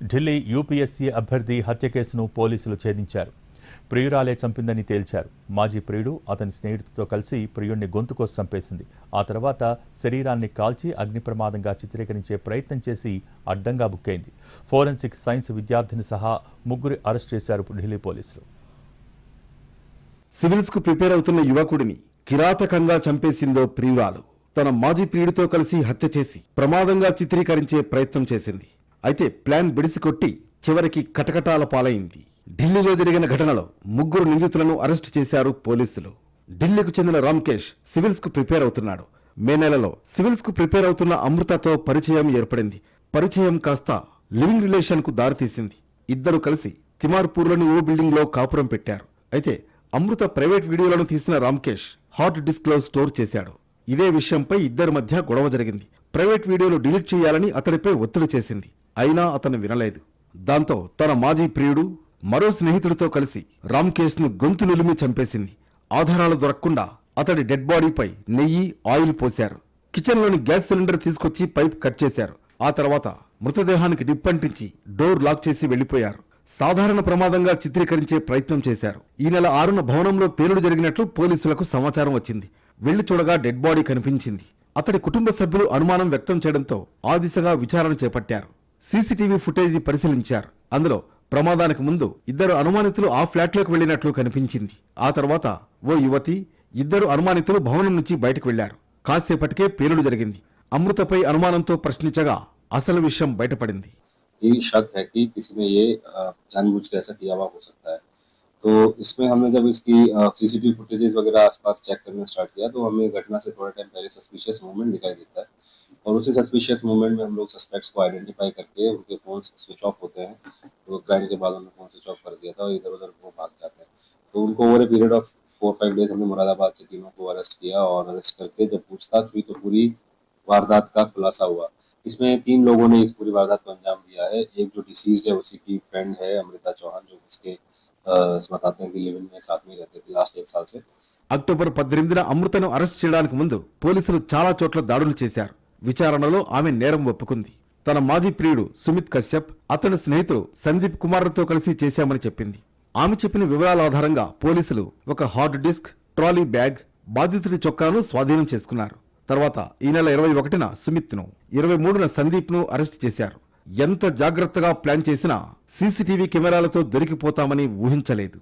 Delhi UPSC అభ్యర్థి హత్య కేసును పోలీసులు ఛేదించారు. ప్రియురాలే చంపిందని తేల్చారు. మాజీ ప్రియుడు అతని స్నేహితుడితో కలిసి ప్రియుణ్ణి గొంతు కోసి చంపేసింది. ఆ తర్వాత శరీరాన్ని కాల్చి అగ్ని ప్రమాదంగా చిత్రీకరించే ప్రయత్నం చేసి అడ్డంగా బుక్కైంది. ఫోరెన్సిక్ సైన్స్ విద్యార్థిని సహా ముగ్గురు అరెస్ట్ చేశారు ఢిల్లీ పోలీసులు. సివిల్స్ కు ప్రిపేర్ అవుతున్న యువకుడిని కిరాతకంగా చంపేసిందో ప్రియురాలు. తన మాజీ ప్రియుడితో కలిసి హత్య చేసి ప్రమాదంగా చిత్రీకరించే ప్రయత్నం చేసింది. అయితే ప్లాన్ బిడిసికొట్టి చివరికి కటకటాల పాలైంది. ఢిల్లీలో జరిగిన ఘటనలో ముగ్గురు నిందితులను అరెస్ట్ చేశారు పోలీసులు. ఢిల్లీకు చెందిన రామ్కేష్ సివిల్స్ కు ప్రిపేర్ అవుతున్నాడు. మే నెలలో సివిల్స్ కు ప్రిపేర్ అవుతున్న అమృతతో పరిచయం ఏర్పడింది. పరిచయం కాస్త లివింగ్ రిలేషన్ కు దారితీసింది. ఇద్దరు కలిసి తిమార్పూర్లోని ఓ బిల్డింగ్ లో కాపురం పెట్టారు. అయితే అమృత ప్రైవేట్ వీడియోలను తీసిన రామ్కేష్ హార్డ్ డిస్క్ లో స్టోర్ చేశాడు. ఇదే విషయంపై ఇద్దరి మధ్య గొడవ జరిగింది. ప్రైవేట్ వీడియోలు డిలీట్ చేయాలని అతడిపై ఒత్తిడి చేసింది. అయినా అతను వినలేదు. దాంతో తన మాజీ ప్రియుడు మరో స్నేహితుడితో కలిసి రామ్కేష్ ను గొంతు నులిమి చంపేసింది. ఆధారాలు దొరకకుండా అతడి డెడ్ బాడీపై నెయ్యి, ఆయిల్ పోశారు. కిచెన్లోని గ్యాస్ సిలిండర్ తీసుకొచ్చి పైప్ కట్ చేశారు. ఆ తర్వాత మృతదేహానికి నిప్పంటించి డోర్ లాక్ చేసి వెళ్లిపోయారు. సాధారణ ప్రమాదంగా చిత్రీకరించే ప్రయత్నం చేశారు. ఈ నెల 6న భవనంలో పేలుడు జరిగినట్లు పోలీసులకు సమాచారం వచ్చింది. వెళ్లి చూడగా డెడ్ బాడీ కనిపించింది. అతడి కుటుంబ సభ్యులు అనుమానం వ్యక్తం చేయడంతో ఆ దిశగా విచారణ చేపట్టారు. సీసీటీవీ ఫుటేజీ పరిశీలించారు. అందులో ప్రమాదానికి ముందు ఇద్దరు అనుమానితులు ఆ ఫ్లాట్లోకి వెళ్లినట్లు కనిపించింది. ఆ తర్వాత ఓ యువతి, ఇద్దరు అనుమానితులు భవనం నుంచి బయటకు వెళ్లారు. కాసేపటికే పేలుడు జరిగింది. అమృతపై అనుమానంతో ప్రశ్నించగా అసలు విషయం బయటపడింది. ये शक है कि किसी ने ये जानबूझ के ऐसा किया हुआ हो सकता है। तो इसमें हमने जब इसकी सीसीटीवी फुटेजेस वगैरह आसपास चेक करना स्टार्ट किया तो हमें घटना से थोड़ा टाइम पहले सस्पिशियस मूवमेंट दिखाई देता है और उसी सस्पिशियस मूवमेंट में हम लोग सस्पेक्ट्स को आइडेंटिफाई करके उनके फोन स्विच ऑफ होते हैं। तो क्राइम के बाद उन्होंने फोन स्विच ऑफ कर दिया था और इधर उधर वो भाग जाते हैं। तो उनको over a period of 4-5 days हमने मुरादाबाद से तीनों को अरेस्ट किया और अरेस्ट करके जब पूछताछ हुई तो पूरी वारदात का खुलासा हुआ। इसमें 3 लोगों ने इस पूरी वारदात को अंजाम दिया है। एक जो डिसीज्ड है उसी की फ्रेंड है अमृता चौहान, जो उसके बताते हैं कि लिविंग में साथ में रहते थे लास्ट 1 साल से। అక్టోబర్ 18న అమృతను అరెస్ట్ చేయడానికి ముందు పోలీసులు చాలా చోట్ల దాడులు చేశారు. విచారణలో ఆమె నేరం ఒప్పుకుంది. తన మాజీ ప్రియుడు సుమిత్ కశ్యప్, అతని స్నేహితుడు సందీప్ కుమార్తో కలిసి చేశామని చెప్పింది. ఆమె చెప్పిన వివరాల ఆధారంగా పోలీసులు ఒక హార్డ్ డిస్క్, ట్రాలీ బ్యాగ్, బాధితుడి చొక్కాను స్వాధీనం చేసుకున్నారు. తర్వాత ఈ నెల 21న సుమిత్ను, 23న సందీప్ను అరెస్ట్ చేశారు. ఎంత జాగ్రత్తగా ప్లాన్ చేసినా సీసీటీవీ కెమెరాలతో దొరికిపోతామని ఊహించలేదు.